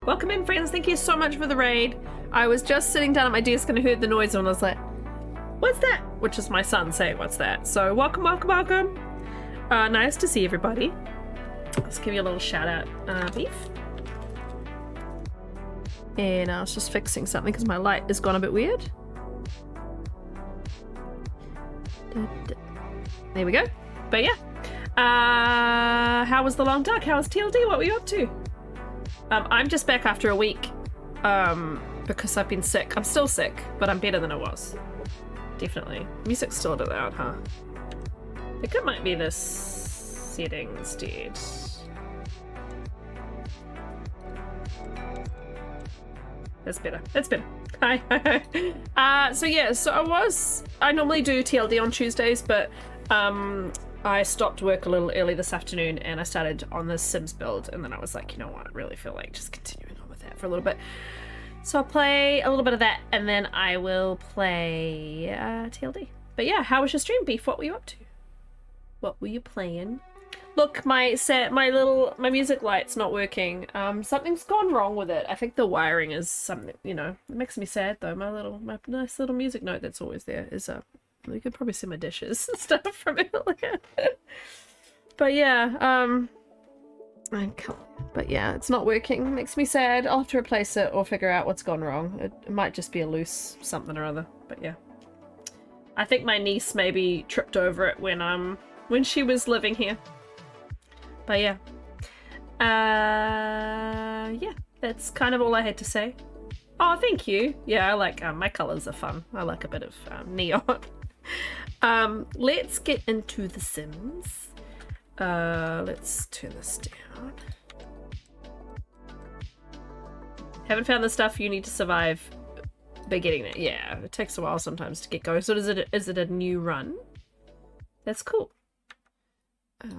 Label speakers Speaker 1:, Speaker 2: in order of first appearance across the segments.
Speaker 1: Welcome in, friends. Thank you so much for the raid. I was just sitting down at my desk and I heard the noise and I was like, what's that? Which is my son saying, what's that? So welcome, welcome, welcome. Nice to see everybody. Let's give you a little shout out, Beef. And I was just fixing something because my light has gone a bit weird. There we go. But yeah. How was the long dark? How was TLD? What were you up to? I'm just back after a week because I've been sick. I'm still sick, but I'm better than I was. Definitely. Music's still a bit loud, huh? I think it might be this setting instead. That's better. That's better. Hi. So yeah, I normally do TLD on Tuesdays, but I stopped work a little early this afternoon and I started on the Sims build, and then I was like, you know what, I really feel like just continuing on with that for a little bit. So I'll play a little bit of that and then I will play TLD. But yeah, how was your stream, Beef? What were you up to? What were you playing? Look, my music light's not working. Something's gone wrong with it. I think the wiring is something, you know, it makes me sad though. My nice little music note that's always there is you could probably see my dishes and stuff from earlier. But yeah, but yeah, it's not working. It makes me sad. I'll have to replace it or figure out what's gone wrong. It might just be a loose something or other, but yeah. I think my niece maybe tripped over it when she was living here. But yeah. Yeah, that's kind of all I had to say. Oh, thank you. Yeah, I like, my colors are fun. I like a bit of neon. Let's get into The Sims. Let's turn this down. Haven't found the stuff you need to survive, but getting there. Yeah, it takes a while sometimes to get going. So is it a new run? That's cool. I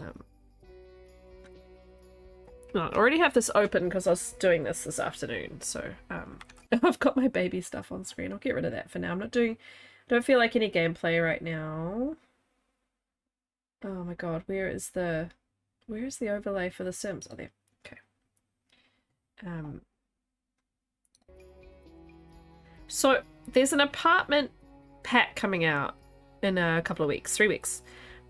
Speaker 1: already have this open because I was doing this afternoon, so I've got my baby stuff on screen. I'll get rid of that for now. Don't feel like any gameplay right now. Oh my god, where is the overlay for The Sims? Oh, there. Okay. So there's an apartment pack coming out in a couple of weeks, 3 weeks.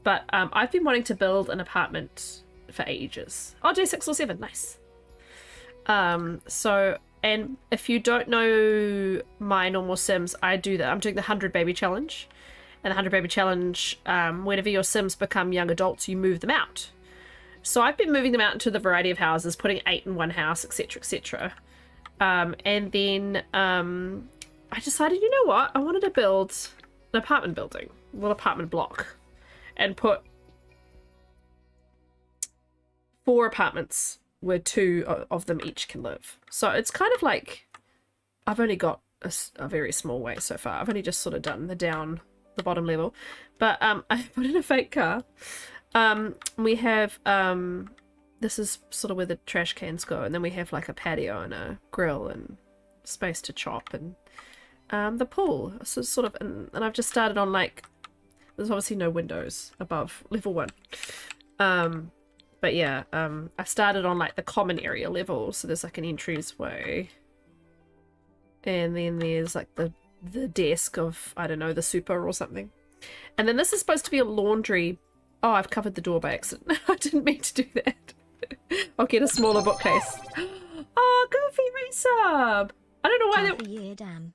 Speaker 1: But I've been wanting to build an apartment for ages. Oh, day 6 or 7, nice. And if you don't know my normal Sims, I do that. I'm doing the 100 baby challenge. And the 100 baby challenge, whenever your Sims become young adults, you move them out. So I've been moving them out into the variety of houses, putting 8 in one house, etc, etc. And then I decided, you know what? I wanted to build an apartment building, a little apartment block, and put 4 apartments where 2 of them each can live. So it's kind of like, I've only got a very small way so far. I've only just sort of done the bottom level. But I put in a fake car. We have, this is sort of where the trash cans go. And then we have like a patio and a grill and space to chop and the pool. So sort of, and I've just started on like, there's obviously no windows above level 1. But yeah, I started on like the common area level, so there's like an entryway, and then there's like the desk of, I don't know, the super or something, and then this is supposed to be a laundry. Oh, I've covered the door by accident. I didn't mean to do that. I'll get a smaller bookcase. Oh, Goofy resub! I don't know why
Speaker 2: Half a year, damn.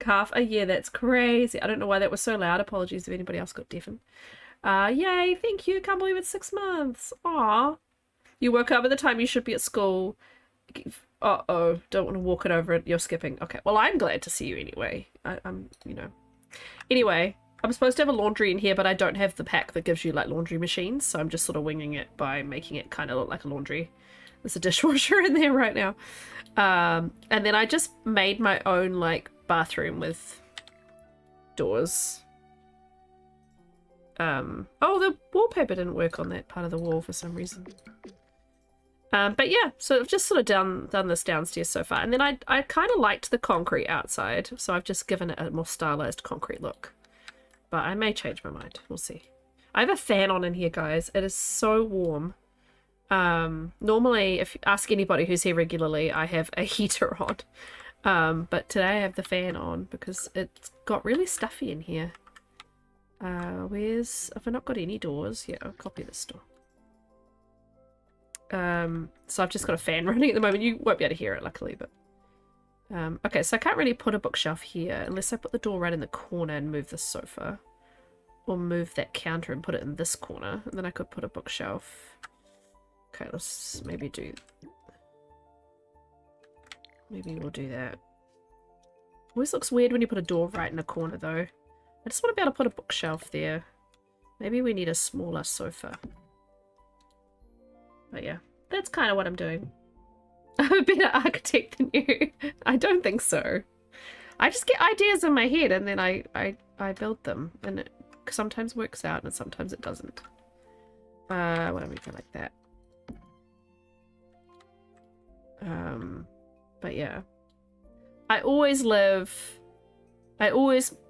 Speaker 1: Half a year, that's crazy. I don't know why that was so loud. Apologies if anybody else got deafened. Yay, thank you. Can't believe it's 6 months. Aw. You woke up at the time you should be at school. Uh-oh. Don't want to walk it over. You're skipping. Okay. Well, I'm glad to see you anyway. I'm, you know. Anyway, I'm supposed to have a laundry in here, but I don't have the pack that gives you, like, laundry machines. So I'm just sort of winging it by making it kind of look like a laundry. There's a dishwasher in there right now. And then I just made my own, like, bathroom with doors. Oh, the wallpaper didn't work on that part of the wall for some reason. But yeah, so I've just sort of done this downstairs so far. And then I kind of liked the concrete outside, so I've just given it a more stylized concrete look. But I may change my mind. We'll see. I have a fan on in here, guys. It is so warm. Normally, if you ask anybody who's here regularly, I have a heater on. But today I have the fan on because it's got really stuffy in here. Have I not got any doors? Yeah, I'll copy this door. So I've just got a fan running at the moment. You won't be able to hear it, luckily, but... okay, so I can't really put a bookshelf here unless I put the door right in the corner and move the sofa. Or move that counter and put it in this corner. And then I could put a bookshelf. Okay, let's maybe do... Maybe we'll do that. Always looks weird when you put a door right in a corner, though. I just want to be able to put a bookshelf there. Maybe we need a smaller sofa. But yeah, that's kind of what I'm doing. I'm a better architect than you. I don't think so. I just get ideas in my head and then I build them. And it sometimes works out and sometimes it doesn't. What do we go like that? But yeah. I always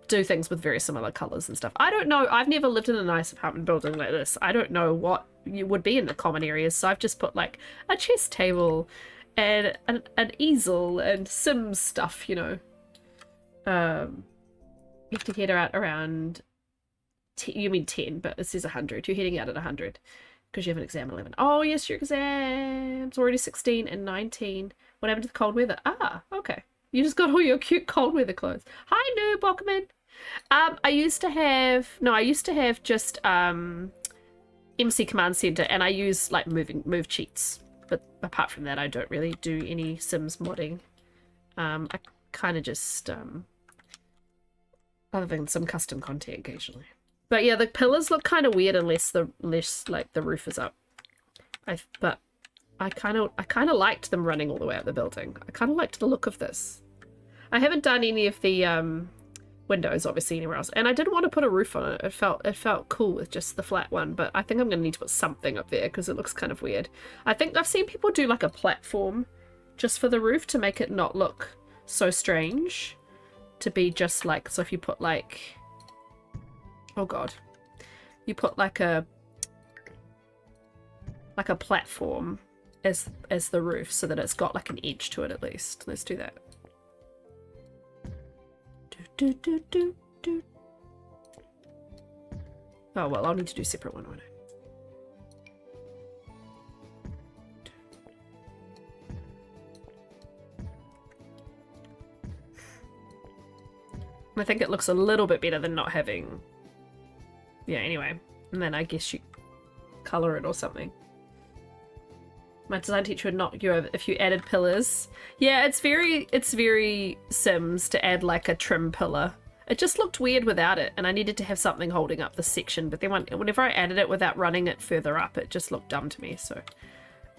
Speaker 1: do things with very similar colors and stuff. I don't know. I've never lived in a nice apartment building like this. I don't know what you would be in the common areas. So I've just put like a chess table and an easel and Sims stuff, you know. You have to head out around... you mean 10, but it says 100. You're heading out at 100 because you have an exam at 11. Oh, yes, your exam's already 16 and 19. What happened to the cold weather? Ah, okay. You just got all your cute cold weather clothes. Hi, Noob, welcome in. I used to have just MC Command Center, and I use like move cheats. But apart from that, I don't really do any Sims modding. I kind of just other than some custom content occasionally. But yeah, the pillars look kind of weird unless the roof is up. But I kind of liked them running all the way up the building. I kind of liked the look of this. I haven't done any of the windows, obviously, anywhere else. And I didn't want to put a roof on it. It felt cool with just the flat one. But I think I'm going to need to put something up there because it looks kind of weird. I think I've seen people do like a platform just for the roof to make it not look so strange. To be just like, so if you put like... Oh god. You put like a platform as the roof so that it's got like an edge to it at least. Let's do that. Oh well, I'll need to do a separate one, won't I? I think it looks a little bit better than not having... Yeah, anyway. And then I guess you colour it or something. My design teacher would knock you over if you added pillars. Yeah, it's very Sims to add like a trim pillar. It just looked weird without it, and I needed to have something holding up this section, but then whenever I added it without running it further up, it just looked dumb to me, so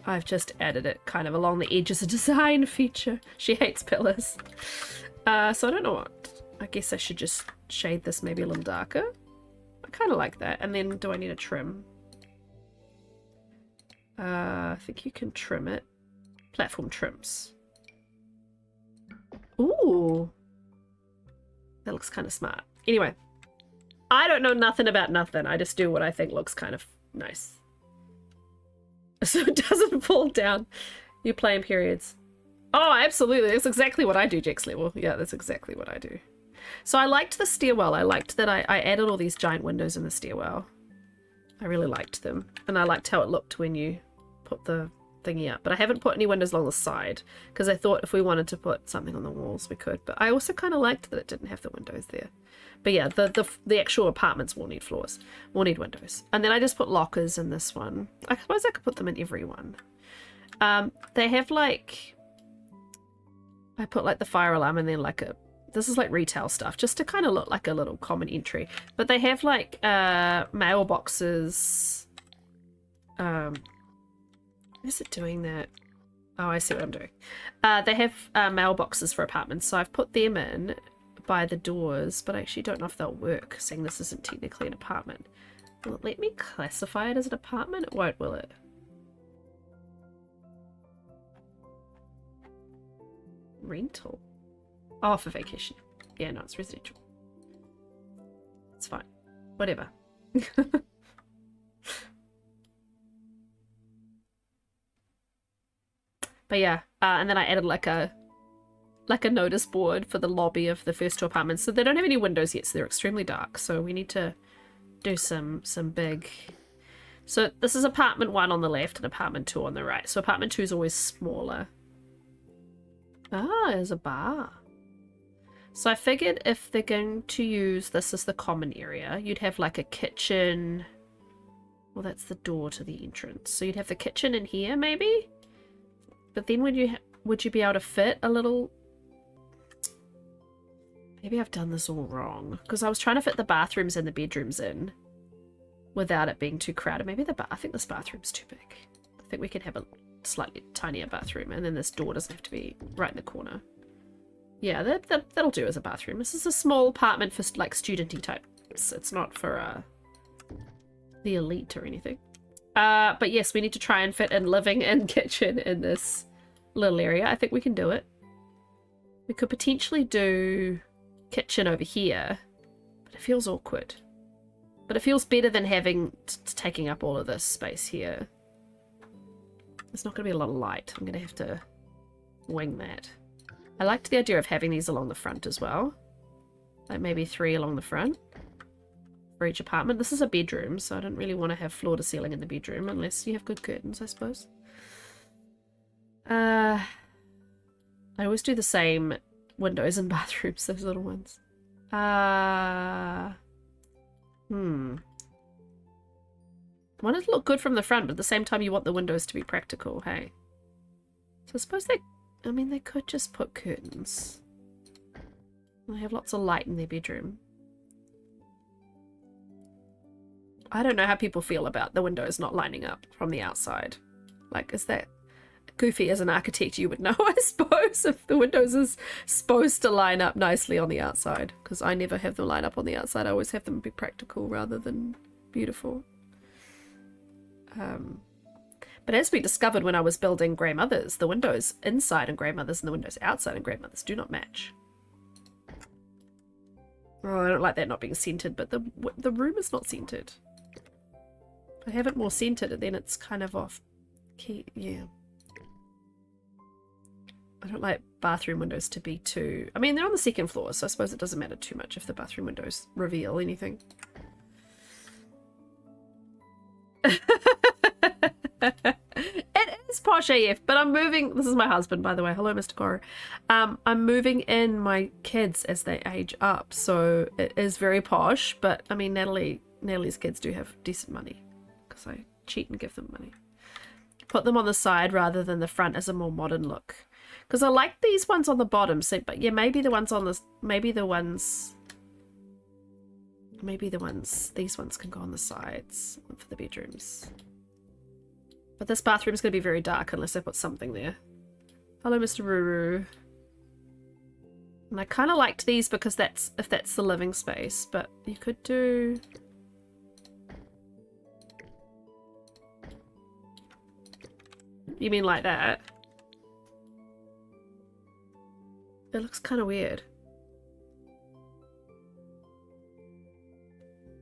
Speaker 1: I've just added it kind of along the edge as a design feature. She hates pillars. So I don't know what. I guess I should just shade this maybe a little darker. I kind of like that. And then do I need a trim? I think you can trim it. Platform trims. Ooh. That looks kind of smart. Anyway. I don't know nothing about nothing. I just do what I think looks kind of nice. So it doesn't fall down. You play in periods. Oh, absolutely. That's exactly what I do, Jack's level. Yeah, that's exactly what I do. So I liked the stairwell. I liked that I added all these giant windows in the stairwell. I really liked them. And I liked how it looked when you put the thingy up. But I haven't put any windows along the side because I thought if we wanted to put something on the walls, we could. But I also kind of liked that it didn't have the windows there. But yeah, the actual apartments will need floors. Will need windows. And then I just put lockers in this one. I suppose I could put them in every one. They have like... I put like the fire alarm and then like a... This is like retail stuff, just to kind of look like a little common entry. But they have like mailboxes. Is it doing that? Oh, I see what I'm doing. They have mailboxes for apartments, so I've put them in by the doors, but I actually don't know if they'll work, seeing this isn't technically an apartment. Will it let me classify it as an apartment? It won't, will it? Rental. Oh, for vacation. Yeah, no, it's residential. It's fine. Whatever. But yeah, and then I added like a notice board for the lobby of the first two apartments. So they don't have any windows yet, so they're extremely dark. So we need to do some big... So this is apartment 1 on the left and apartment 2 on the right. So apartment 2 is always smaller. Ah, there's a bar. So I figured if they're going to use this as the common area, you'd have like a kitchen. Well, that's the door to the entrance. So you'd have the kitchen in here, maybe? But then would you be able to fit a little... Maybe I've done this all wrong. Because I was trying to fit the bathrooms and the bedrooms in without it being too crowded. Maybe I think this bathroom's too big. I think we can have a slightly tinier bathroom, and then this door doesn't have to be right in the corner. Yeah, that'll do as a bathroom. This is a small apartment for like studenty types. It's not for the elite or anything. But yes, we need to try and fit in living and kitchen in this little area. I think we can do it. We could potentially do kitchen over here, but it feels awkward. But it feels better than having taking up all of this space here. There's not going to be a lot of light. I'm going to have to wing that. I liked the idea of having these along the front as well. Like maybe 3 along the front for each apartment. This is a bedroom, so I don't really want to have floor to ceiling in the bedroom unless you have good curtains, I suppose. I always do the same windows and bathrooms, those little ones. Want it to look good from the front, but at the same time you want the windows to be practical, hey? So I suppose they could just put curtains. They have lots of light in their bedroom. I don't know how people feel about the windows not lining up from the outside. Like, is that goofy? As an architect, you would know, I suppose, if the windows is supposed to line up nicely on the outside. Because I never have them line up on the outside. I always have them be practical rather than beautiful. But as we discovered when I was building Grey Mothers, the windows inside in Grey Mothers and the windows outside in Grey Mothers do not match. Oh, I don't like that not being centered, but the room is not centered. If I have it more centered, then it's kind of off key. Yeah. I don't like bathroom windows to be too... I mean, they're on the 2nd floor, so I suppose it doesn't matter too much if the bathroom windows reveal anything. It is posh AF, but I'm moving... This is my husband, by the way. Hello, Mr. Cora. I'm moving in my kids as they age up, so it is very posh, but, I mean, Natalie's kids do have decent money, because I cheat and give them money. Put them on the side rather than the front as a more modern look. Because I like these ones on the bottom, so, but yeah, maybe the ones on this... These ones can go on the sides for the bedrooms. But this bathroom's going to be very dark unless I put something there. Hello, Mr. Ruru. And I kind of liked these because if that's the living space, but you could do... You mean like that? It looks kind of weird.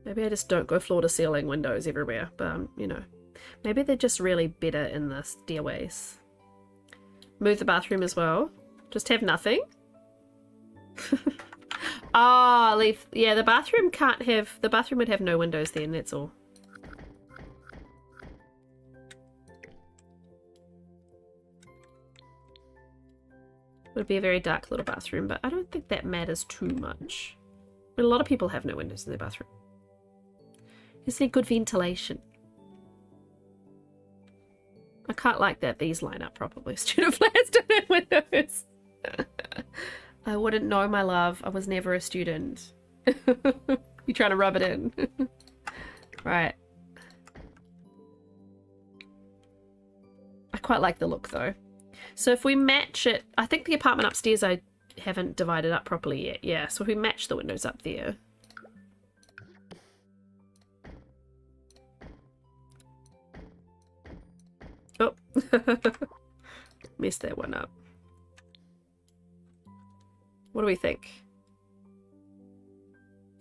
Speaker 1: Maybe I just don't go floor to ceiling windows everywhere, but you know. Maybe they're just really better in the stairways. Move the bathroom as well. Just have nothing. Ah, leave. Yeah, the bathroom can't have... The bathroom would have no windows then, that's all. Would be a very dark little bathroom, but I don't think that matters too much. But a lot of people have no windows in their bathroom. You see good ventilation. I can't like that these line up properly. Student flats don't have windows. I wouldn't know, my love. I was never a student. You trying to rub it in? Right. I quite like the look though. So if we match it, I think the apartment upstairs I haven't divided up properly yet. Yeah, so if we match the windows up there. Oh, messed that one up. What do we think?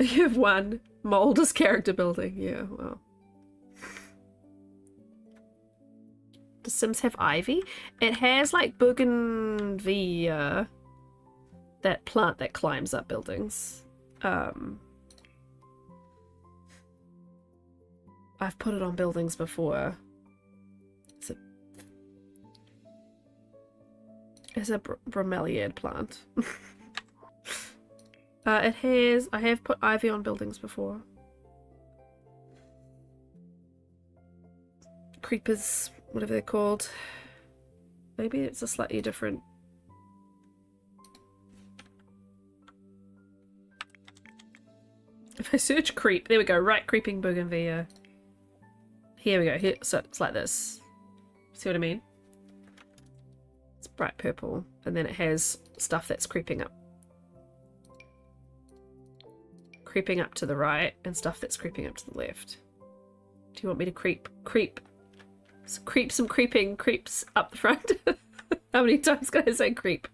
Speaker 1: You have one. Mold as character building. Yeah, well. Does Sims have ivy? It has like bougainvillea, that plant that climbs up buildings. I've put it on buildings before. It's a bromeliad plant. I have put ivy on buildings before. Creepers, whatever they're called. Maybe it's a slightly different. If I search creep, there we go, right, creeping bougainvillea. Here we go, here, so it's like this. See what I mean? It's bright purple, and then it has stuff that's creeping up. Creeping up to the right, and stuff that's creeping up to the left. Do you want me to creep some creeping creeps up the front? How many times can I say creep?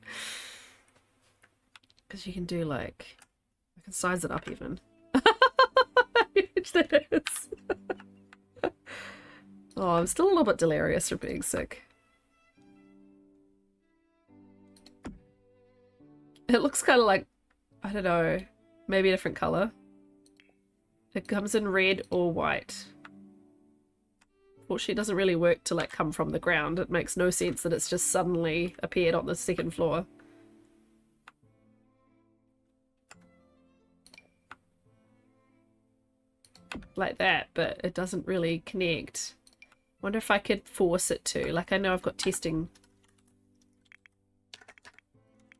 Speaker 1: Because you can do like, I can size it up even. How huge that is. Oh, I'm still a little bit delirious from being sick. It looks kind of like, I don't know, maybe a different color. It comes in red or white. Fortunately, it doesn't really work to like come from the ground. It makes no sense that it's just suddenly appeared on the second floor. Like that, but it doesn't really connect. Wonder if I could force it to. Like, I know I've got testing.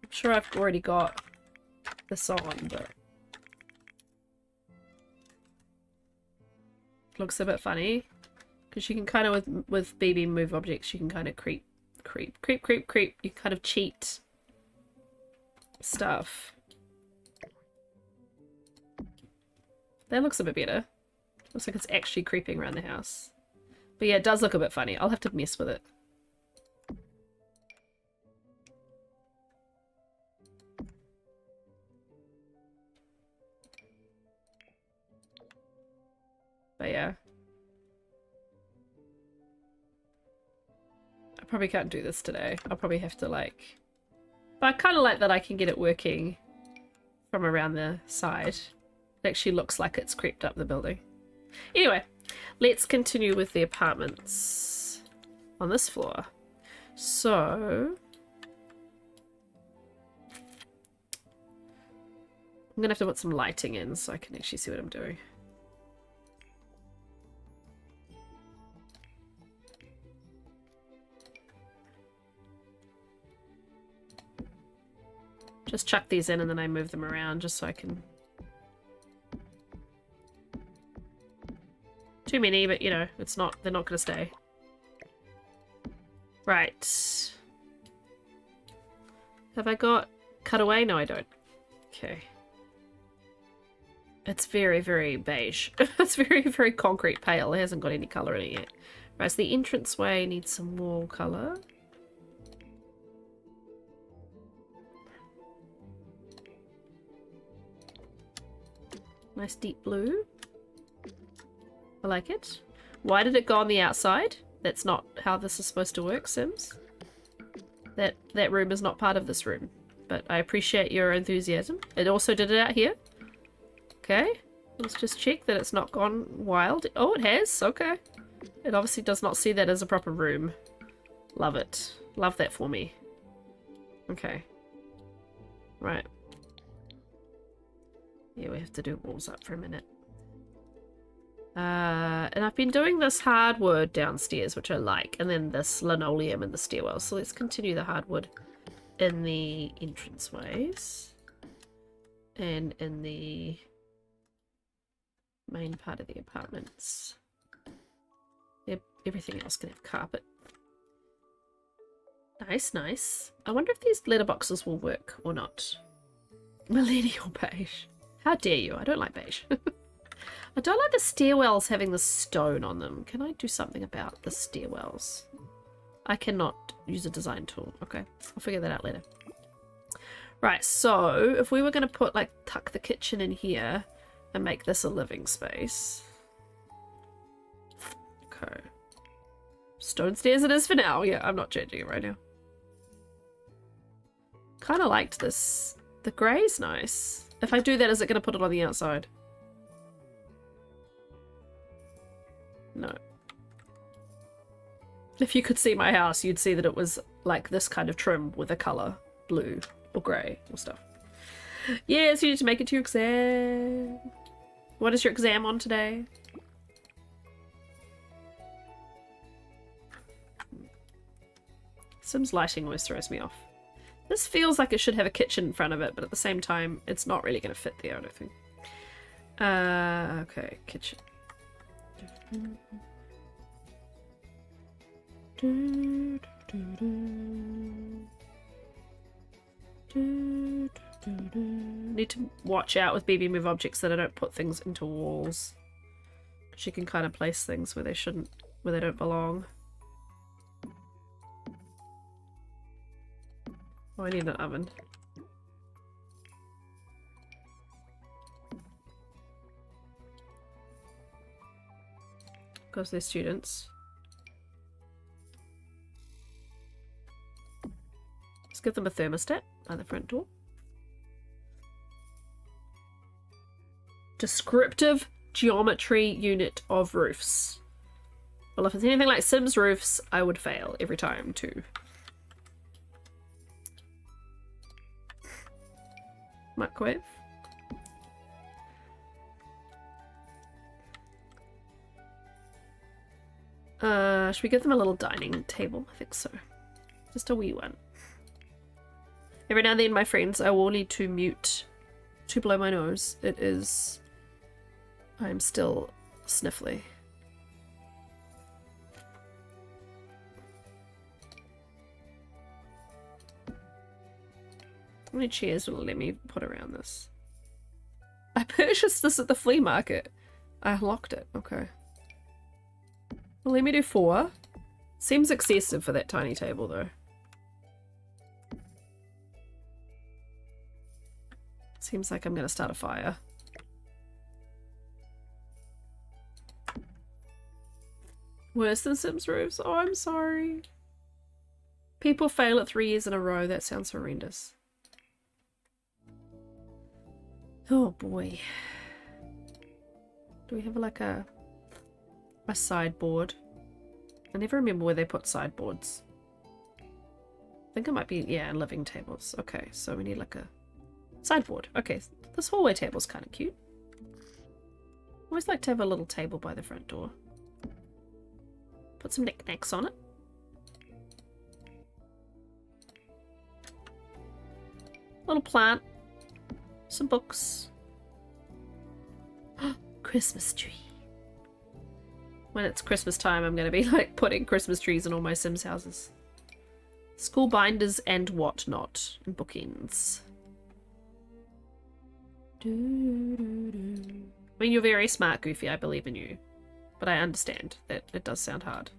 Speaker 1: I'm sure I've already got this on, but looks a bit funny. Because you can kind of, with BB move objects, you can kind of creep. You kind of cheat stuff. That looks a bit better. Looks like it's actually creeping around the house. But yeah, it does look a bit funny. I'll have to mess with it. But yeah. I probably can't do this today. I'll probably have to like... But I kind of like that I can get it working from around the side. It actually looks like it's creeped up the building. Anyway, let's continue with the apartments on this floor. So... I'm gonna have to put some lighting in so I can actually see what I'm doing. Just chuck these in and then I move them around just so I can... Too many, but you know, it's not, they're not gonna stay. Right. Have I got cutaway? No, I don't. Okay. It's very, very beige. It's very, very concrete pale. It hasn't got any colour in it yet. Right, so the entranceway needs some wall colour. Nice deep blue. I like it. Why did it go on the outside? That's not how this is supposed to work, Sims. That room is not part of this room. But I appreciate your enthusiasm. It also did it out here. Okay. Let's just check that it's not gone wild. Oh, it has. Okay. It obviously does not see that as a proper room. Love it. Love that for me. Okay. Right. Yeah, we have to do walls up for a minute. And I've been doing this hardwood downstairs, which I like, and then this linoleum in the stairwell. So let's continue the hardwood in the entranceways and in the main part of the apartments. Everything else can have carpet. Nice, nice. I wonder if these letterboxes will work or not. Millennial beige. How dare you? I don't like beige. I don't like the stairwells having the stone on them. Can I do something about the stairwells? I cannot use a design tool. Okay, I'll figure that out later. Right, so if we were going to put, like, tuck the kitchen in here and make this a living space. Okay. Stone stairs it is for now. Yeah, I'm not changing it right now. Kind of liked this. The grey's nice. If I do that, is it going to put it on the outside? No. If you could see my house, you'd see that it was like this kind of trim with a colour. Blue or grey or stuff. Yes, you need to make it to your exam. What is your exam on today? Sims lighting always throws me off. This feels like it should have a kitchen in front of it, but at the same time, it's not really going to fit there, I don't think. Okay, kitchen. Need to watch out with BB Move objects that I don't put things into walls. She can kind of place things where they shouldn't, where they don't belong. Oh, I need an oven. Because they're students. Let's give them a thermostat by the front door. Descriptive geometry unit of roofs. Well, if it's anything like Sims roofs, I would fail every time too. Microwave. Should we give them a little dining table? I think so. Just a wee one. Every now and then, my friends, I will need to mute to blow my nose. It is... I'm still sniffly. How many chairs will it let me put around this? I purchased this at the flea market. I unlocked it. Okay. Well, let me do 4. Seems excessive for that tiny table, though. Seems like I'm going to start a fire. Worse than Sims roofs? Oh, I'm sorry. People fail at 3 years in a row. That sounds horrendous. Oh boy. Do we have like a sideboard? I never remember where they put sideboards. I think it might be, yeah, living tables. Okay, so we need like a sideboard. Okay, this hallway table's kind of cute. Always like to have a little table by the front door. Put some knickknacks on it. Little plant. Some books. Christmas tree. When it's Christmas time, I'm going to be like putting Christmas trees in all my Sims houses. School binders and whatnot. And bookends. I mean, you're very smart, Goofy. I believe in you. But I understand that it does sound hard.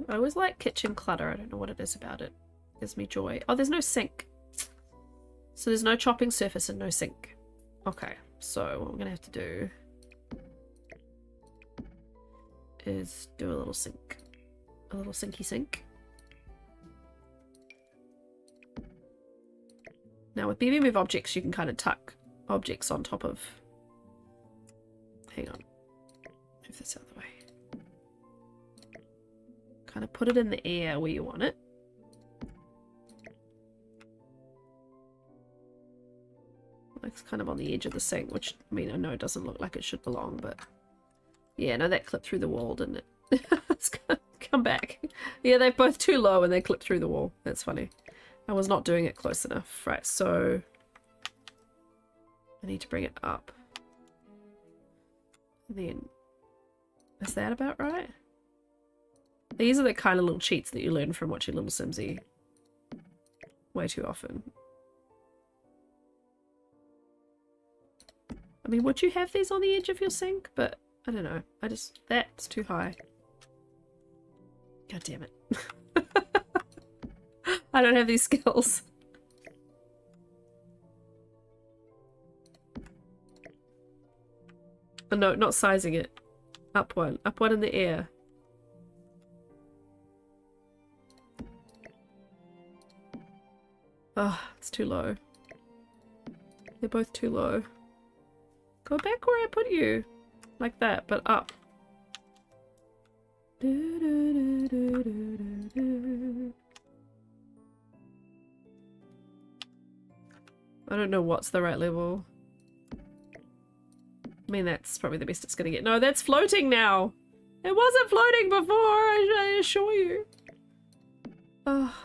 Speaker 1: I always like kitchen clutter. I don't know what it is about it. It gives me joy. Oh, there's no sink. So there's no chopping surface and no sink. Okay, so what we're going to have to do is do a little sink. A little sinky sink. Now with BB Move objects, you can kind of tuck objects on top of... Hang on. Move this out of the way. Kind of put it in the air where you want it. It's kind of on the edge of the sink, which, I mean, I know it doesn't look like it should belong, but... Yeah, no, that clipped through the wall, didn't it? It's gonna come back. Yeah, they're both too low and they clipped through the wall. That's funny. I was not doing it close enough. Right, so... I need to bring it up. And then... Is that about right? These are the kind of little cheats that you learn from watching Little Simsy way too often. I mean, would you have these on the edge of your sink? But, I don't know. That's too high. God damn it. I don't have these skills. No, not sizing it. Up one. Up one in the air. Oh, it's too low. They're both too low. Go back where I put you. Like that, but up. I don't know what's the right level. I mean, that's probably the best it's gonna get. No, that's floating now! It wasn't floating before, I assure you. Oh.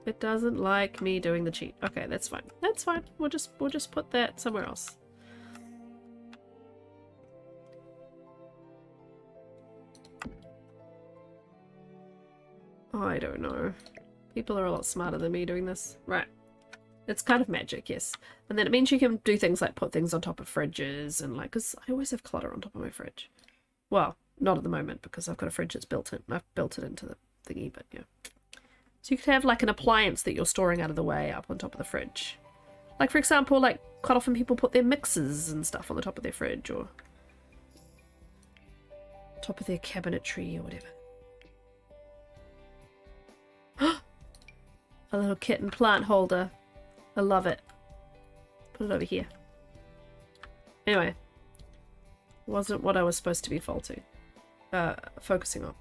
Speaker 1: It doesn't like me doing the cheat. Okay, that's fine. That's fine. We'll just put that somewhere else. Oh, I don't know. People are a lot smarter than me doing this. Right. It's kind of magic, yes. And then it means you can do things like put things on top of fridges and like, because I always have clutter on top of my fridge. Well, not at the moment because I've got a fridge that's built in. I've built it into the thingy, but yeah. So you could have like an appliance that you're storing out of the way up on top of the fridge. Like for example, like quite often people put their mixers and stuff on the top of their fridge or top of their cabinetry or whatever. A little kitten plant holder. I love it. Put it over here. Anyway. Wasn't what I was supposed to be focusing on.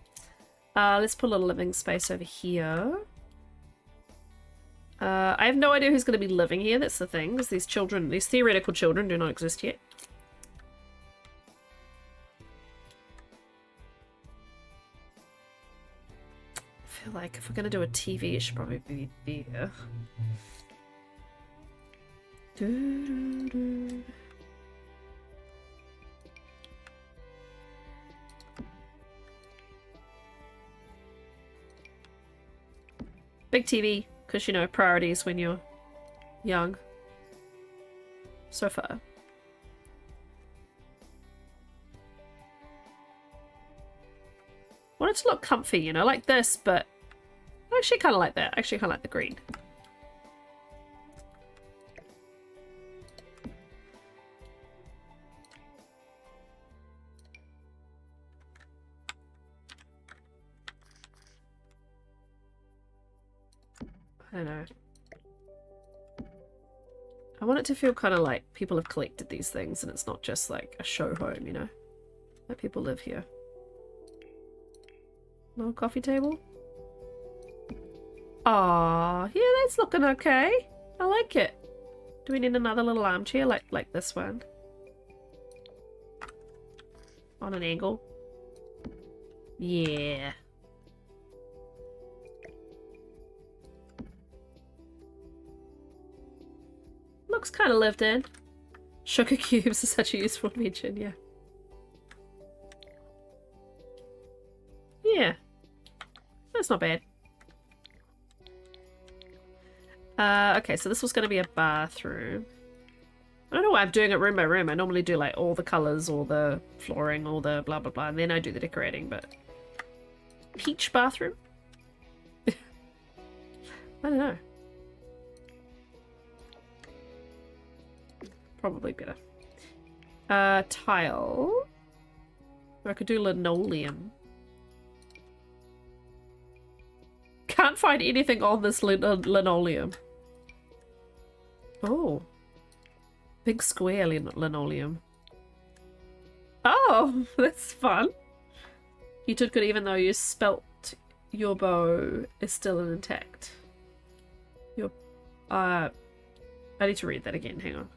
Speaker 1: Let's put a little living space over here. I have no idea who's going to be living here. That's the thing. Because these children, these theoretical children do not exist yet. I feel like if we're going to do a TV, it should probably be here. Big TV, because you know, priorities when you're young. Sofa. Want it to look comfy, you know, like this, but I actually kind of like that. I actually kind of like the green. I don't know. I want it to feel kind of like people have collected these things and it's not just like a show home, you know? That people live here. Little coffee table. Ah, yeah, that's looking okay. I like it. Do we need another little armchair like this one? On an angle? Yeah. Looks kind of lived in. Sugar cubes are such a useful mention, yeah. Yeah. That's not bad. Okay, so this was going to be a bathroom. I don't know why I'm doing it room by room. I normally do like all the colours, all the flooring, all the blah blah blah, and then I do the decorating, but... Peach bathroom? I don't know. Probably better. Tile. Or I could do linoleum. Can't find anything on this linoleum. Oh. Big square linoleum. Oh, that's fun. You did good even though you spelt your bow is still intact. Your I need to read that again, hang on.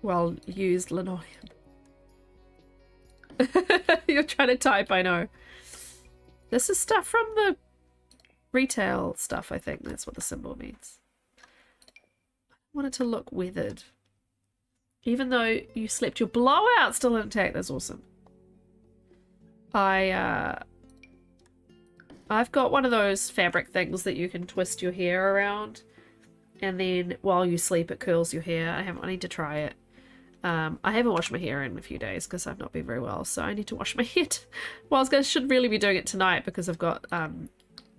Speaker 1: Well used linoleum. You're trying to type, I know. This is stuff from the retail stuff, I think. That's what the symbol means. I want it to look weathered. Even though you slept your blowout still intact, that's awesome. I've got one of those fabric things that you can twist your hair around. And then while you sleep, it curls your hair. I need to try it. I haven't washed my hair in a few days because I've not been very well, so I need to wash my hair. Well, should really be doing it tonight because I've got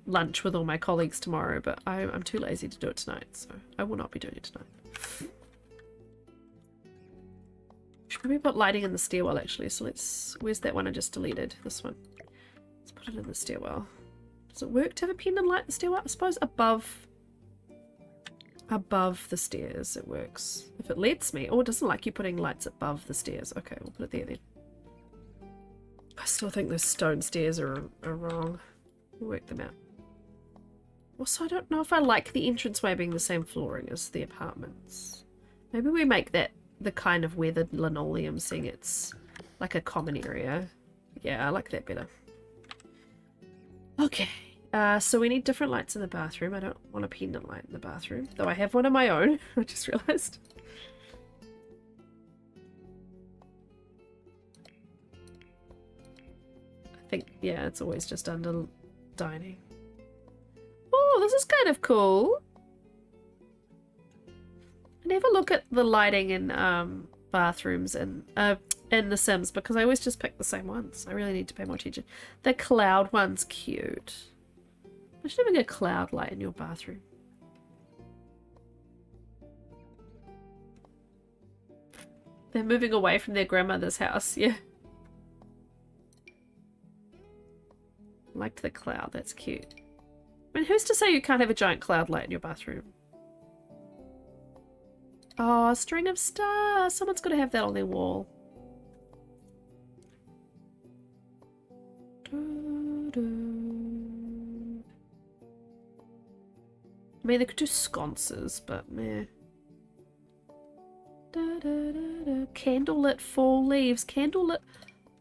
Speaker 1: lunch with all my colleagues tomorrow, but I'm too lazy to do it tonight, so I will not be doing it tonight. Should probably put lighting in the stairwell actually, so where's that one I just deleted? This one. Let's put it in the stairwell. Does it work to have a pendant light in the stairwell? I suppose above the stairs it works. If it lets me. Oh, it doesn't like you putting lights above the stairs. Okay, we'll put it there then. I still think those stone stairs are wrong. We'll work them out. Also, I don't know if I like the entranceway being the same flooring as the apartments. Maybe we make that the kind of weathered linoleum, seeing it's like a common area. Yeah, I like that better. Okay, so we need different lights in the bathroom. I don't want a pendant light in the bathroom, though I have one of my own. I just realised. I think, yeah, it's always just under dining. Oh, this is kind of cool. I never look at the lighting in bathrooms and in The Sims because I always just pick the same ones. I really need to pay more attention. The cloud one's cute. Imagine having a cloud light in your bathroom. They're moving away from their grandmother's house, yeah. Liked the cloud, that's cute. I mean, who's to say you can't have a giant cloud light in your bathroom? Oh, a string of stars. Someone's got to have that on their wall. I mean, they could do sconces, but meh. Candlelit fall leaves. Candlelit.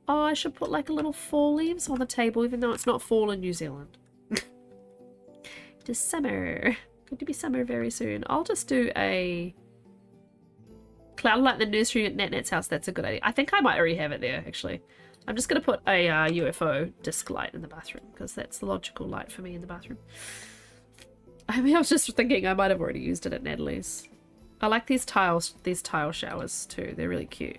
Speaker 1: Oh, I should put like a little fall leaves on the table, even though it's not fall in New Zealand. It is summer. Going to be summer very soon. I'll just do a cloud light in the nursery at Nat's house. That's a good idea. I think I might already have it there, actually. I'm just going to put a UFO disc light in the bathroom because that's the logical light for me in the bathroom. I mean, I was just thinking I might have already used it at Natalie's. I like these tile showers too. They're really cute.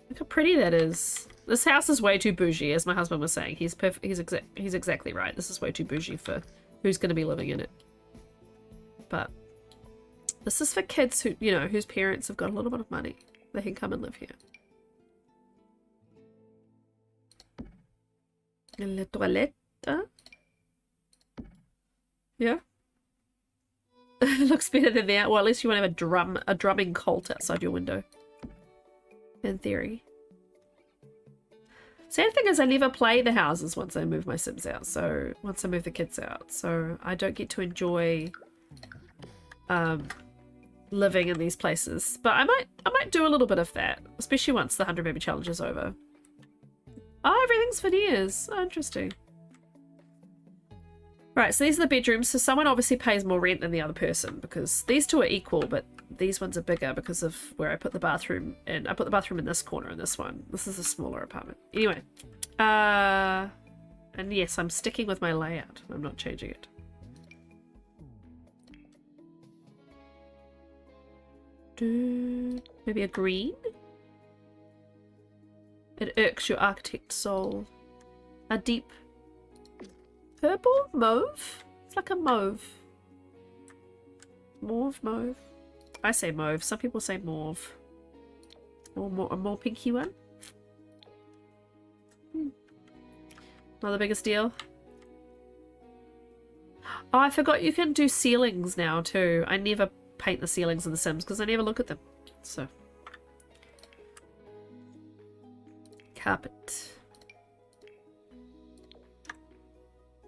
Speaker 1: Look how pretty that is. This house is way too bougie, as my husband was saying. He's exactly right. This is way too bougie for who's going to be living in it. But this is for kids who, you know, whose parents have got a little bit of money. They can come and live here. La toilette. Yeah. It looks better than that. Well, at least you won't have a drumming cult outside your window. In theory. Sad thing is I never play the houses once I move my Sims out. So once I move the kids out. So I don't get to enjoy living in these places. But I might do a little bit of that. Especially once the 100 Baby Challenge is over. Oh, everything's veneers. Oh, interesting. Right, so these are the bedrooms. So someone obviously pays more rent than the other person because these two are equal, but these ones are bigger because of where I put the bathroom in. I put the bathroom in this corner and this one. This is a smaller apartment. Anyway. And yes, I'm sticking with my layout. I'm not changing it. Maybe a green? It irks your architect soul. A deep purple? Mauve? It's like a mauve. Mauve. I say mauve. Some people say mauve. Or a more pinky one. Not the biggest deal. Oh, I forgot you can do ceilings now too. I never paint the ceilings in The Sims because I never look at them. So. Carpet.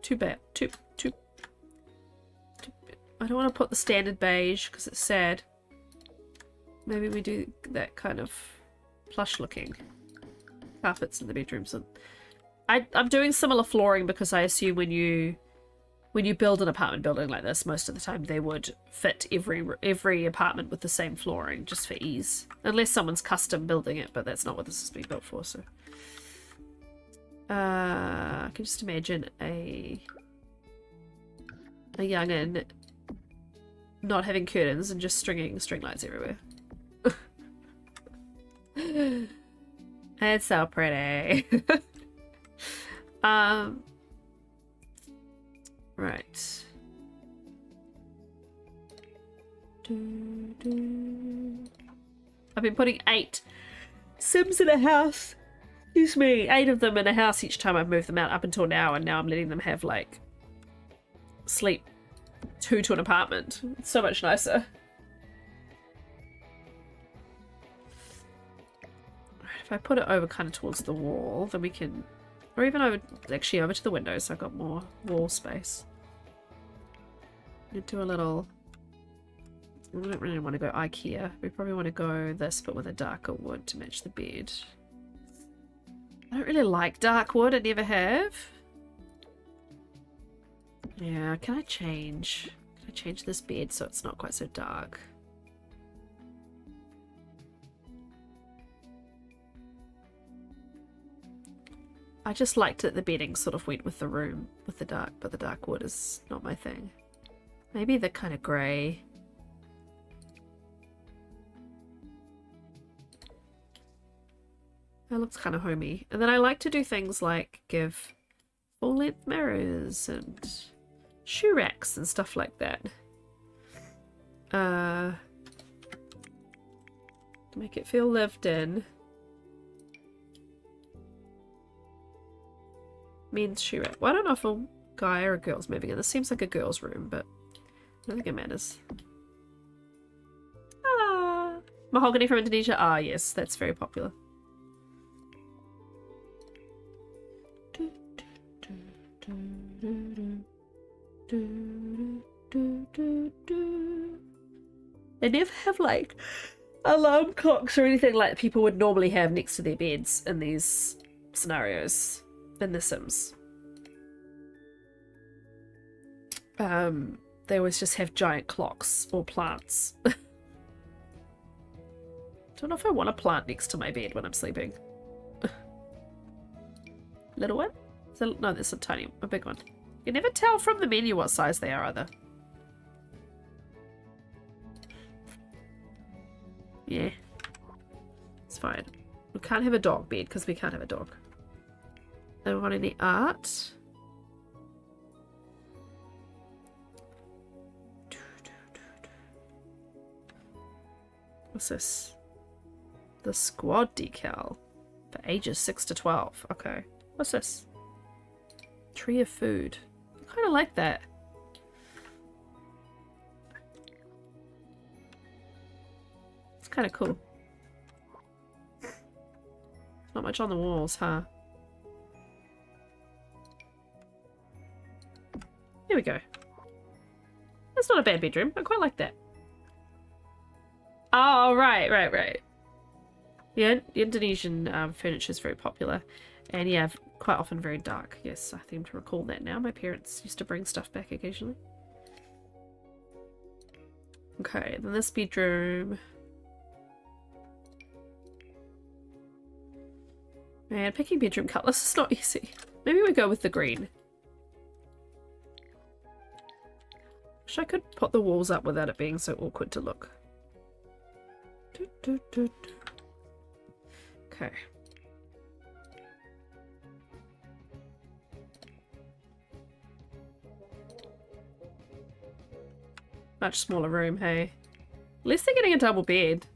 Speaker 1: Too bad. Too. I don't want to put the standard beige because it's sad. Maybe we do that kind of plush looking carpets in the bedrooms. And I'm doing similar flooring because I assume when you build an apartment building like this, most of the time they would fit every apartment with the same flooring just for ease. Unless someone's custom building it, but that's not what this is being built for, so. I can just imagine a young'un not having curtains and just stringing string lights everywhere. It's so pretty. Right. I've been putting 8 Sims in a house. Excuse me, 8 of them in a house each time I've moved them out up until now, and now I'm letting them have like sleep 2 to an apartment. It's so much nicer. If I put it over kind of towards the wall, then we can, or even over, actually over to the window, so I've got more wall space. Do a little, we don't really want to go IKEA. We probably want to go this, but with a darker wood to match the bed. I don't really like dark wood, I never have. Yeah, can I change this bed so it's not quite so dark? I just liked that the bedding sort of went with the room with the dark, but the dark wood is not my thing. Maybe the kind of grey. That looks kind of homey. And then I like to do things like give full-length mirrors and shoe racks and stuff like that. To make it feel lived in. Men's shoe rack. Well, I don't know if a guy or a girl's moving in. This seems like a girl's room, but I don't think it matters. Ah, mahogany from Indonesia. Ah, yes, that's very popular. They never have like alarm clocks or anything like people would normally have next to their beds in these scenarios in The Sims. They always just have giant clocks or plants. Don't know if I want a plant next to my bed when I'm sleeping. Little one? No, there's a big one. You never tell from the menu what size they are either. Yeah. It's fine. We can't have a dog bed because we can't have a dog. Don't want any art. What's this? The squad decal for ages 6 to 12. Okay. What's this? Tree of food. I kind of like that. It's kind of cool. Not much on the walls, huh? Here we go. That's not a bad bedroom. I quite like that. Oh, right. Yeah, Indonesian furniture is very popular. And yeah, quite often very dark. Yes, I seem to recall that now. My parents used to bring stuff back occasionally. Okay, then this bedroom. Man, picking bedroom colours is not easy. Maybe we go with the green. Wish I could put the walls up without it being so awkward to look. Okay. Much smaller room, hey. At least they're getting a double bed.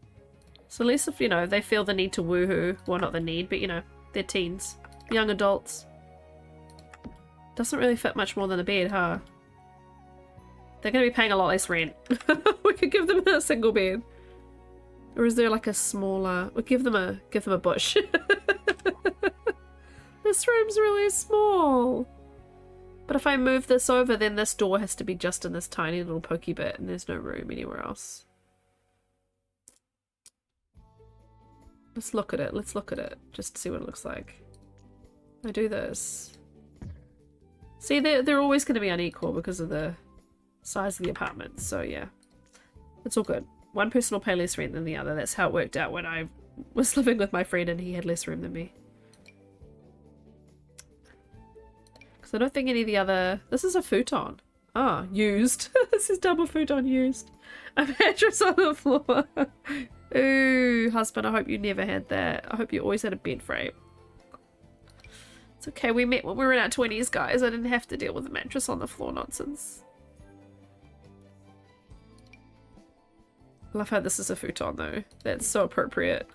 Speaker 1: So at least if, you know, they feel the need to woohoo. Well, not the need, but, you know, they're teens. Young adults. Doesn't really fit much more than a bed, huh? They're going to be paying a lot less rent. We could give them a single bed. Or is there like a smaller... We'll give them a bush. This room's really small. But if I move this over, then this door has to be just in this tiny little pokey bit, and there's no room anywhere else. Let's look at it. Let's look at it. Just to see what it looks like. I do this. See, they're always going to be unequal because of the size of the apartment. So yeah, it's all good. One person will pay less rent than the other. That's how it worked out when I was living with my friend and he had less room than me. Because I don't think any of the other... This is a futon. Ah, used. This is double futon used. A mattress on the floor. Ooh, husband, I hope you never had that. I hope you always had a bed frame. It's okay, we met when we were in our 20s, guys. I didn't have to deal with the mattress on the floor nonsense. I love how this is a futon though. That's so appropriate.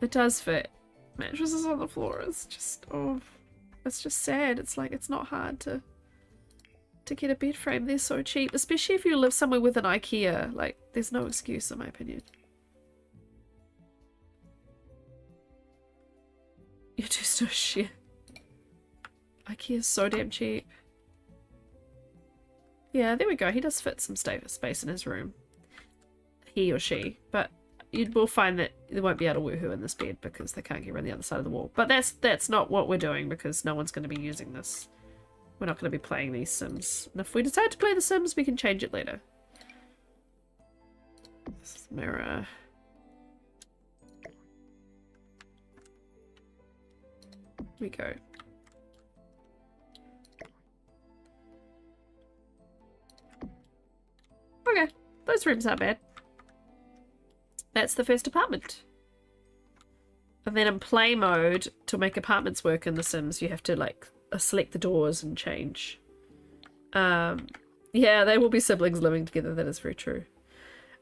Speaker 1: It does fit. Mattresses on the floor is just, oh, it's just sad. It's like, it's not hard to get a bed frame. They're so cheap, especially if you live somewhere with an IKEA. Like, there's no excuse in my opinion. You're just so shit. IKEA is so damn cheap. Yeah, there we go. He does fit some space in his room. He or she. But you will find that they won't be able to woohoo in this bed because they can't get around the other side of the wall. But that's not what we're doing because no one's going to be using this. We're not going to be playing these Sims. And if we decide to play the Sims, we can change it later. This is mirror. Here we go. Okay, those rooms aren't bad. That's the first apartment. And then in play mode, to make apartments work in The Sims, you have to like select the doors and change. Yeah, they will be siblings living together. That is very true.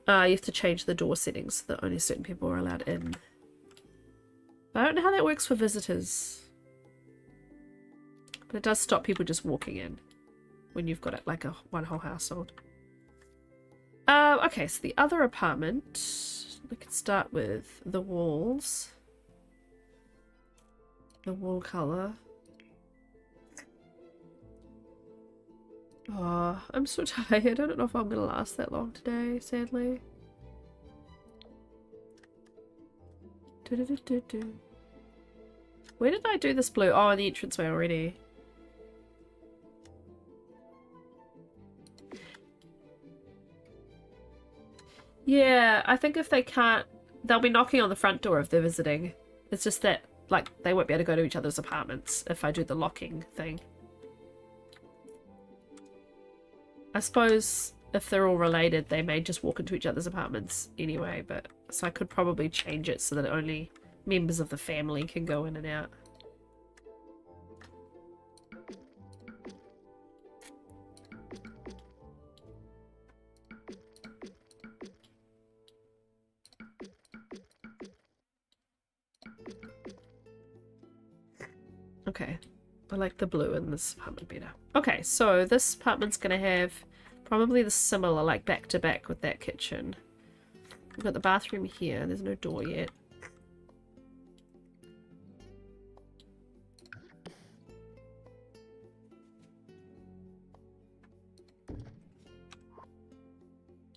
Speaker 1: You have to change the door settings so that only certain people are allowed in. I don't know how that works for visitors. But it does stop people just walking in when you've got it like one whole household. Okay, so the other apartment, we could start with the walls. The wall color. Oh, I'm so tired. I don't know if I'm gonna last that long today, sadly. Where did I do this blue? Oh, in the entranceway already. Yeah, I think if they can't, they'll be knocking on the front door if they're visiting. It's just that, like, they won't be able to go to each other's apartments if I do the locking thing. I suppose if they're all related, they may just walk into each other's apartments anyway, but so I could probably change it so that only members of the family can go in and out. Okay, I like the blue in this apartment better. Okay, so this apartment's gonna have probably the similar, like back to back with that kitchen. We've got the bathroom here, there's no door yet.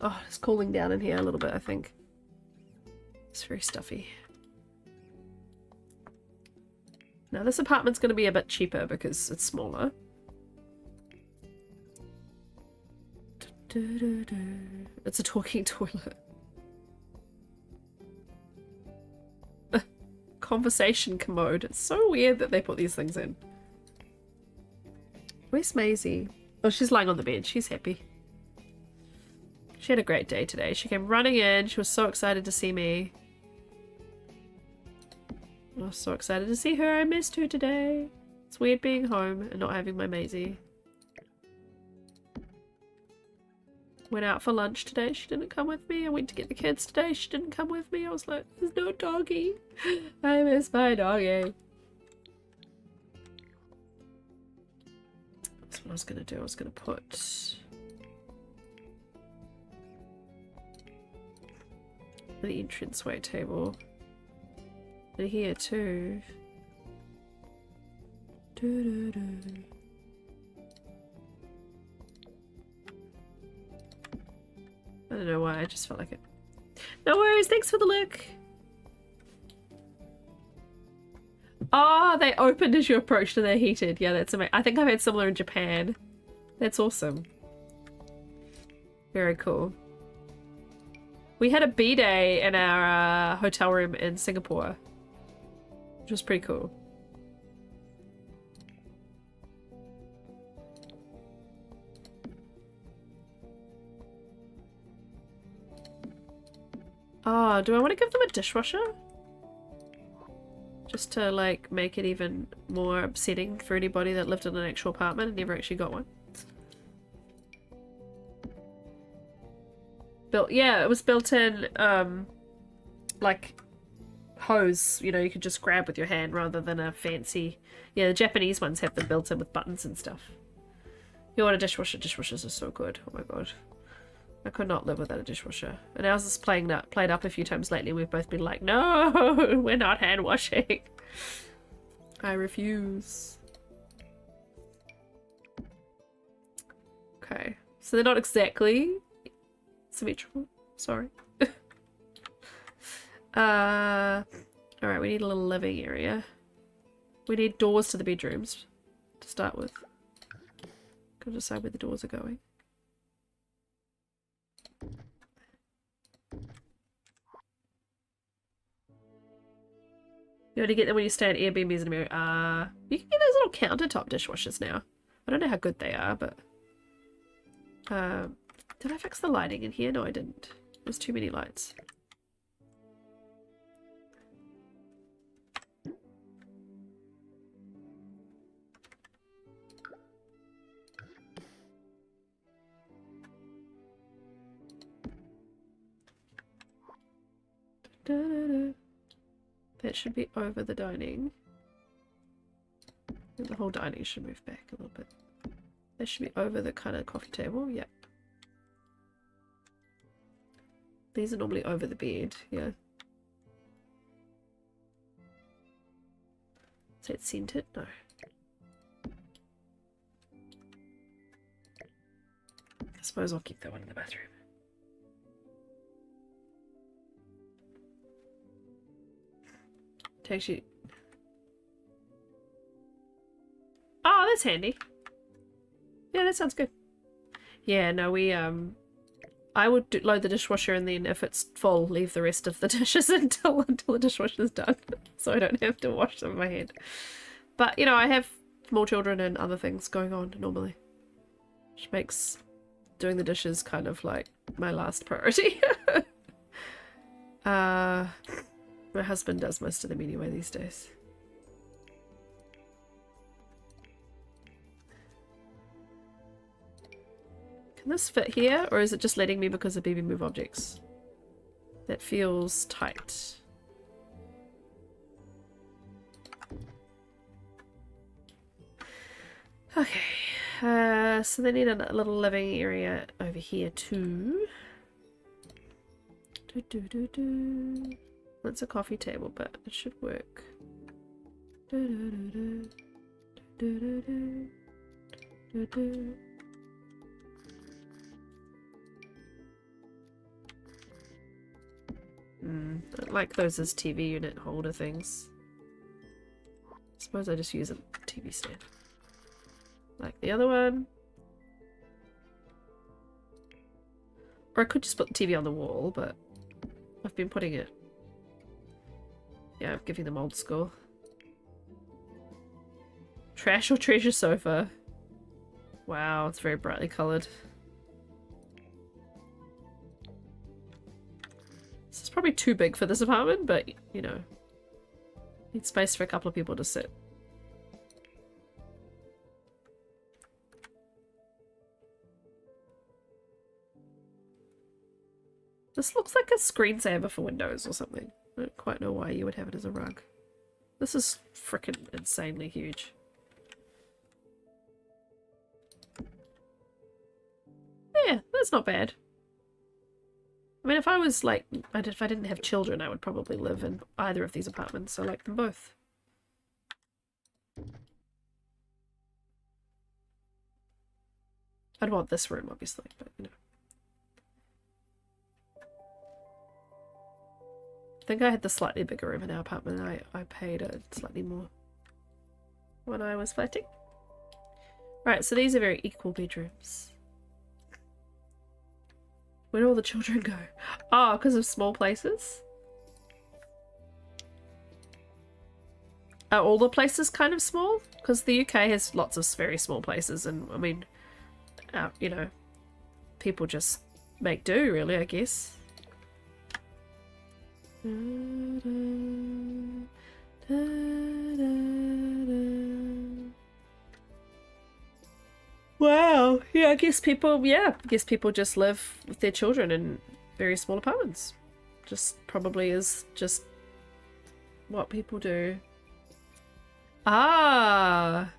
Speaker 1: Oh, it's cooling down in here a little bit, I think. It's very stuffy. Now this apartment's going to be a bit cheaper because it's smaller. It's a talking toilet. Conversation commode. It's so weird that they put these things in. Where's Maisie? Oh, she's lying on the bed. She's happy. She had a great day today. She came running in. She was so excited to see me. I was so excited to see her. I missed her today. It's weird being home and not having my Maisie. Went out for lunch today. She didn't come with me. I went to get the kids today. She didn't come with me. I was like, there's no doggy. I miss my doggy. That's what I was going to do. I was going to put the entranceway table. And here too. I don't know why, I just felt like it. No worries, thanks for the look. Oh, they opened as you approached and they're heated. Yeah, that's amazing. I think I've had similar in Japan. That's awesome. Very cool. We had a B-day in our hotel room in Singapore, which was pretty cool. Oh, do I want to give them a dishwasher? just to like make it even more upsetting for anybody that lived in an actual apartment and never actually got one. Yeah, it was built in, like hose, you know, you could just grab with your hand rather than a fancy. Yeah, the Japanese ones have them built in with buttons and stuff. You want a dishwasher? Dishwashers are so good. Oh my god. I could not live without a dishwasher. And ours is played up a few times lately. We've both been like, no, we're not hand washing. I refuse. Okay. So they're not exactly symmetrical. Sorry. Alright, we need a little living area. We need doors to the bedrooms to start with. Gotta decide where the doors are going. You only get them when you stay at Airbnbs in America. You can get those little countertop dishwashers now. I don't know how good they are, but... did I fix the lighting in here? No, I didn't. There's too many lights. That should be over the dining. The whole dining should move back a little bit. That should be over the kind of coffee table, yeah. These are normally over the bed, yeah. Is that centered? No. I suppose I'll keep that one in the bathroom. Takes you... Oh, that's handy. Yeah, that sounds good. Yeah, no, we, I would load the dishwasher and then if it's full, leave the rest of the dishes until the dishwasher's done. So I don't have to wash them in my hand. But, you know, I have small children and other things going on normally. Which makes doing the dishes kind of like my last priority. My husband does most of them anyway these days. Can this fit here, or is it just letting me because of BB Move objects? That feels tight. Okay, so they need a little living area over here too. That's a coffee table, but it should work. I like those as TV unit holder things. I suppose I just use a TV stand. Like the other one. Or I could just put the TV on the wall, but I've been putting it... Yeah, I'm giving them old school. Trash or treasure sofa? Wow, it's very brightly coloured. This is probably too big for this apartment, but, you know, need space for a couple of people to sit. This looks like a screensaver for Windows or something. I don't quite know why you would have it as a rug. This is frickin' insanely huge. Yeah, that's not bad. I mean, if I was like, if I didn't have children, I would probably live in either of these apartments. I like them both. I'd want this room, obviously, but you know. I think I had the slightly bigger room in our apartment. I paid slightly more when I was flatting. Right, so these are very equal bedrooms. Where do all the children go? Oh, because of small places? Are all the places kind of small? Because the UK has lots of very small places, and I mean, you know, people just make do, really, I guess. Da, da, da. guess people, yeah, I guess people just live with their children in very small apartments. Just probably is just what people do. Ah,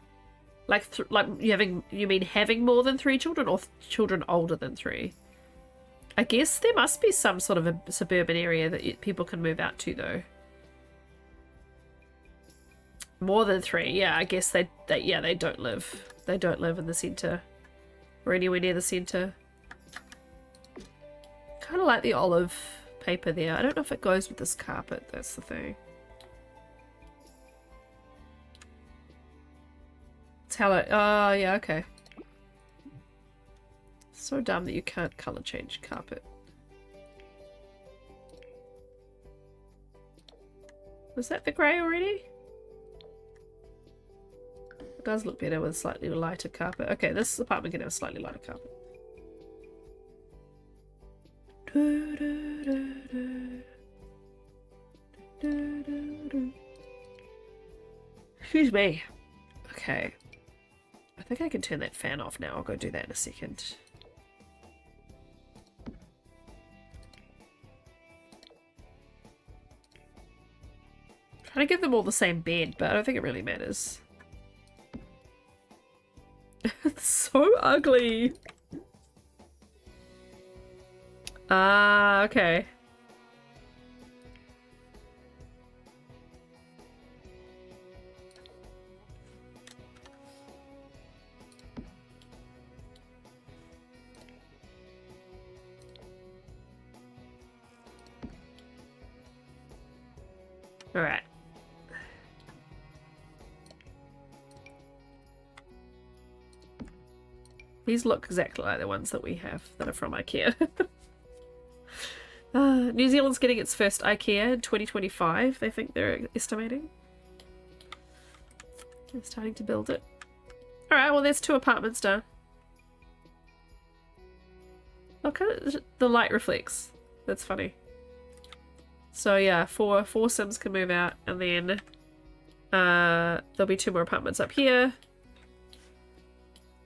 Speaker 1: like you mean having more than 3 children, or children older than 3? I guess there must be some sort of a suburban area that people can move out to, though. More than 3, yeah. I guess they don't live. They don't live in the centre or anywhere near the centre. Kind of like the olive paper there. I don't know if it goes with this carpet. That's the thing. It's hello. Oh yeah, okay. So dumb that you can't colour change carpet. Was that the grey already? It does look better with slightly lighter carpet. Okay, this apartment can have a slightly lighter carpet. Excuse me. Okay. I think I can turn that fan off now. I'll go do that in a second. Trying to give them all the same bed, but I don't think it really matters. It's so ugly. Ah, okay. All right. These look exactly like the ones that we have that are from IKEA. New Zealand's getting its first IKEA in 2025, I think they're estimating. They're starting to build it. Alright, well there's 2 apartments done. Look at the light reflects. That's funny. So yeah, four Sims can move out, and then there'll be 2 more apartments up here.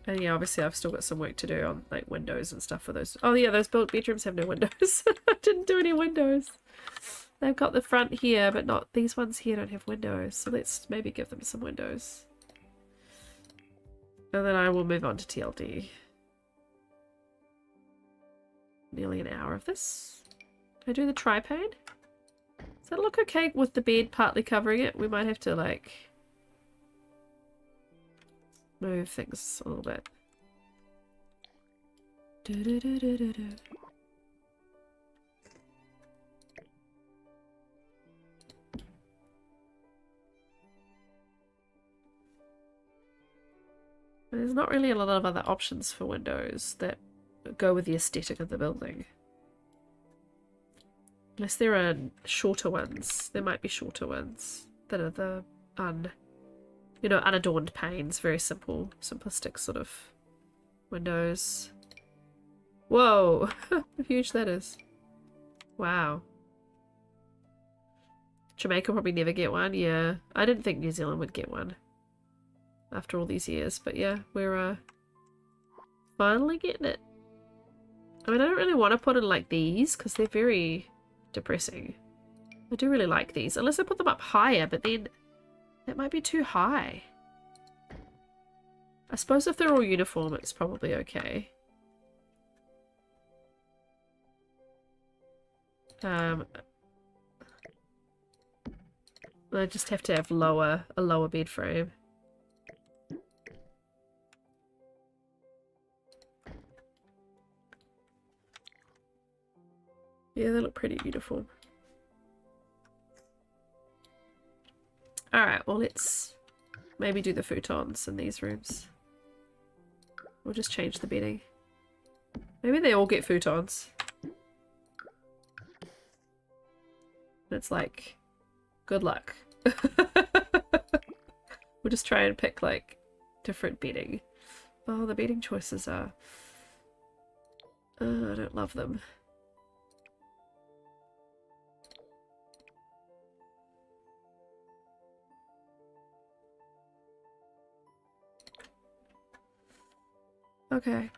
Speaker 1: And yeah, obviously I've still got some work to do on like windows and stuff for those. Oh yeah, those built bedrooms have no windows. I didn't do any windows. They've got the front here, but not these ones here don't have windows. So let's maybe give them some windows. And then I will move on to TLD. Nearly an hour of this. Can I do the tri-pane? Does that look okay with the bed partly covering it? We might have to like move things a little bit. There's not really a lot of other options for windows that go with the aesthetic of the building. Unless there are shorter ones. There might be shorter ones that are the unadorned panes. Very simple, simplistic sort of windows. Whoa! How huge that is. Wow. Jamaica will probably never get one. Yeah, I didn't think New Zealand would get one after all these years, but yeah, we're finally getting it. I mean, I don't really want to put in like these because they're very depressing. I do really like these, unless I put them up higher, but then that might be too high. I suppose if they're all uniform, it's probably okay. I just have to have a lower bed frame. Yeah, they look pretty beautiful. Alright, well let's maybe do the futons in these rooms. We'll just change the bedding. Maybe they all get futons. It's like, good luck. We'll just try and pick like different bedding. Oh, the bedding choices are... I don't love them. Okay.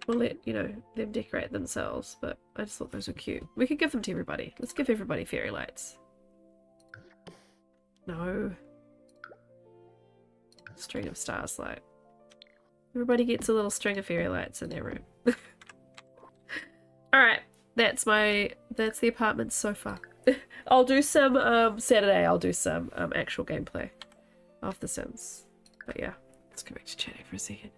Speaker 1: we'll let, you know, them decorate themselves, but I just thought those were cute. We could give them to everybody. Let's give everybody fairy lights. No. String of stars light. Everybody gets a little string of fairy lights in their room. Alright, that's the apartment so far. I'll do some, Saturday I'll do some actual gameplay of The Sims. But yeah, let's go back to chatting for a second.